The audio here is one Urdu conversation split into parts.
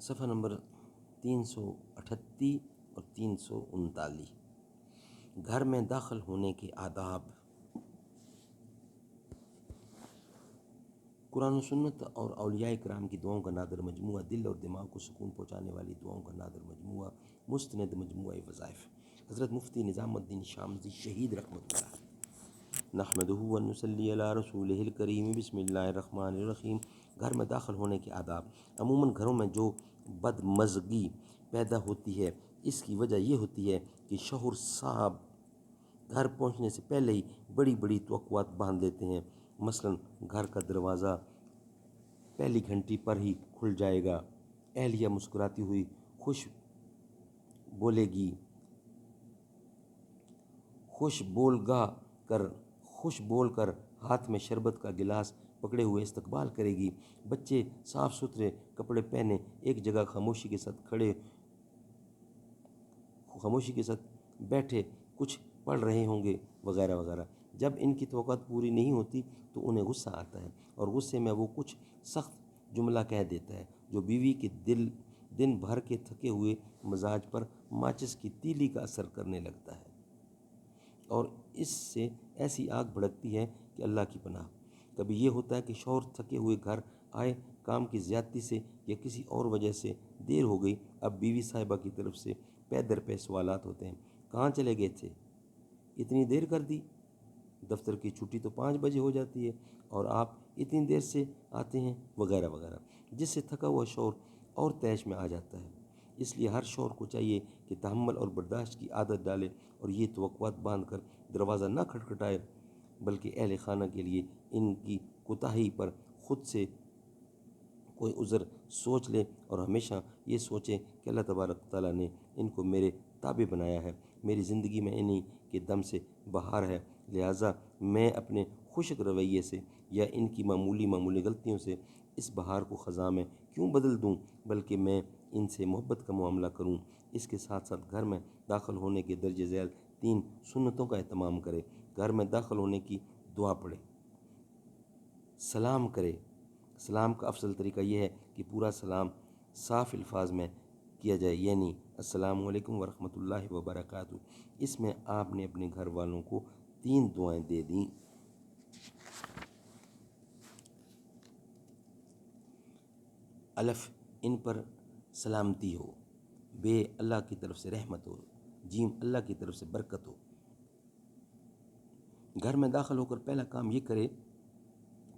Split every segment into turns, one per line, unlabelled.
صفحہ نمبر 338 اور 339۔ گھر میں داخل ہونے کے آداب۔ قرآن و سنت اور اولیاء کرام کی دعاؤں کا نادر مجموعہ، دل اور دماغ کو سکون پہنچانے والی دعاؤں کا نادر مجموعہ، مستند مجموعہ وظائف، حضرت مفتی نظام الدین شامزی شہید رحمۃ اللہ۔ نحمدہ و نصلی علی رسولہ الکریم، بسم اللہ الرحمن الرحیم۔ گھر میں داخل ہونے کے آداب۔ عموماً گھروں میں جو بدمزگی پیدا ہوتی ہے، اس کی وجہ یہ ہوتی ہے کہ شوہر صاحب گھر پہنچنے سے پہلے ہی بڑی بڑی توقعات باندھ دیتے ہیں۔ مثلاً گھر کا دروازہ پہلی گھنٹی پر ہی کھل جائے گا، اہلیہ مسکراتی ہوئی خوش بول کر ہاتھ میں شربت کا گلاس پکڑے ہوئے استقبال کرے گی۔ بچے صاف ستھرے کپڑے پہنے ایک جگہ خاموشی کے ساتھ بیٹھے کچھ پڑھ رہے ہوں گے وغیرہ وغیرہ۔ جب ان کی توقعات پوری نہیں ہوتی تو انہیں غصہ آتا ہے، اور غصے میں وہ کچھ سخت جملہ کہہ دیتا ہے جو بیوی کے دن بھر کے تھکے ہوئے مزاج پر ماچس کی تیلی کا اثر کرنے لگتا ہے، اور اس سے ایسی آگ بھڑکتی ہے کہ اللہ کی پناہ۔ کبھی یہ ہوتا ہے کہ شوہر تھکے ہوئے گھر آئے، کام کی زیادتی سے یا کسی اور وجہ سے دیر ہو گئی۔ اب بیوی صاحبہ کی طرف سے پے در پے سوالات ہوتے ہیں۔ کہاں چلے گئے تھے؟ اتنی دیر کر دی؟ دفتر کی چھٹی تو 5 بجے ہو جاتی ہے اور آپ اتنی دیر سے آتے ہیں، وغیرہ وغیرہ، جس سے تھکا ہوا شوہر اور طیش میں آ جاتا ہے۔ اس لیے ہر شوہر کو چاہیے کہ تحمل اور برداشت کی عادت ڈالے اور یہ توقعات باندھ کر دروازہ نہ کھٹکھٹائے، بلکہ اہل خانہ کے لیے ان کی کوتاہی پر خود سے کوئی عذر سوچ لے، اور ہمیشہ یہ سوچے کہ اللہ تبارک و تعالیٰ نے ان کو میرے تابع بنایا ہے، میری زندگی میں انہی کے دم سے بہار ہے، لہٰذا میں اپنے خشک رویے سے یا ان کی معمولی غلطیوں سے اس بہار کو خزاں میں کیوں بدل دوں، بلکہ میں ان سے محبت کا معاملہ کروں۔ اس کے ساتھ ساتھ گھر میں داخل ہونے کے درج ذیل 3 سنتوں کا اہتمام کرے۔ گھر میں داخل ہونے کی دعا پڑھے، سلام کرے۔ سلام کا افضل طریقہ یہ ہے کہ پورا سلام صاف الفاظ میں کیا جائے، یعنی السلام علیکم ورحمۃ اللہ وبرکاتہ۔ اس میں آپ نے اپنے گھر والوں کو 3 دعائیں دے دیں۔ الف، ان پر سلامتی ہو۔ بے، اللہ کی طرف سے رحمت ہو۔ جیم، اللہ کی طرف سے برکت ہو۔ گھر میں داخل ہو کر پہلا کام یہ کرے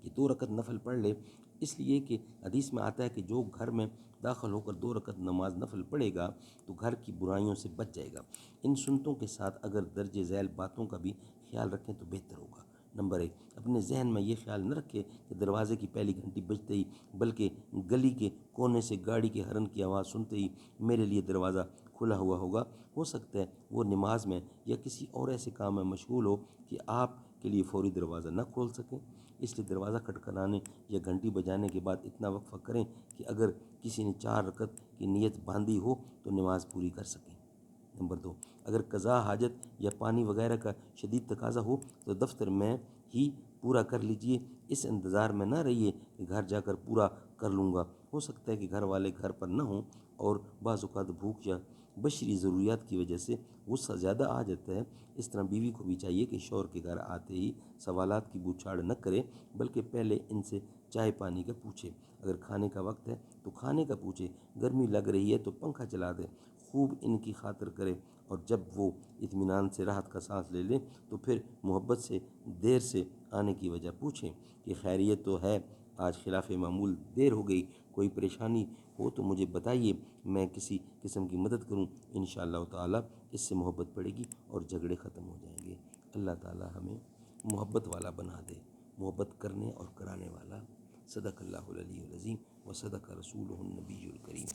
کہ 2 رکعت نفل پڑھ لے، اس لیے کہ حدیث میں آتا ہے کہ جو گھر میں داخل ہو کر 2 رکعت نماز نفل پڑھے گا تو گھر کی برائیوں سے بچ جائے گا۔ ان سنتوں کے ساتھ اگر درج ذیل باتوں کا بھی خیال رکھیں تو بہتر ہوگا۔ نمبر 1، اپنے ذہن میں یہ خیال نہ رکھے کہ دروازے کی پہلی گھنٹی بجتے ہی، بلکہ گلی کے کونے سے گاڑی کے ہارن کی آواز سنتے ہی میرے لیے دروازہ کھلا ہوا ہوگا۔ ہو سکتا ہے وہ نماز میں یا کسی اور ایسے کام میں مشغول ہو کہ آپ کے لیے فوری دروازہ نہ کھول سکیں، اس لیے دروازہ کھٹکھٹانے یا گھنٹی بجانے کے بعد اتنا وقفہ کریں کہ اگر کسی نے 4 رکعت کی نیت باندھی ہو تو نماز پوری کر سکیں۔ نمبر 2، اگر قضاء حاجت یا پانی وغیرہ کا شدید تقاضا ہو تو دفتر میں ہی پورا کر لیجئے، اس انتظار میں نہ رہیے کہ گھر جا کر پورا کر لوں گا۔ ہو سکتا ہے کہ گھر والے گھر پر نہ ہوں، اور بعض اوقات بھوک یا بشری ضروریات کی وجہ سے غصہ زیادہ آ جاتا ہے۔ اس طرح بیوی کو بھی چاہیے کہ شوہر کے گھر آتے ہی سوالات کی بوچھاڑ نہ کرے، بلکہ پہلے ان سے چائے پانی کا پوچھے۔ اگر کھانے کا وقت ہے تو کھانے کا پوچھے، گرمی لگ رہی ہے تو پنکھا چلا دے، خوب ان کی خاطر کرے، اور جب وہ اطمینان سے راحت کا سانس لے لیں تو پھر محبت سے دیر سے آنے کی وجہ پوچھیں کہ خیریت تو ہے؟ آج خلاف معمول دیر ہو گئی، کوئی پریشانی ہو تو مجھے بتائیے، میں کسی قسم کی مدد کروں۔ انشاءاللہ تعالی اس سے محبت بڑھے گی اور جھگڑے ختم ہو جائیں گے۔ اللہ تعالی ہمیں محبت والا بنا دے، محبت کرنے اور کرانے والا۔ صدق اللہ العلی العظیم و صدق رسولہ النبی الکریم۔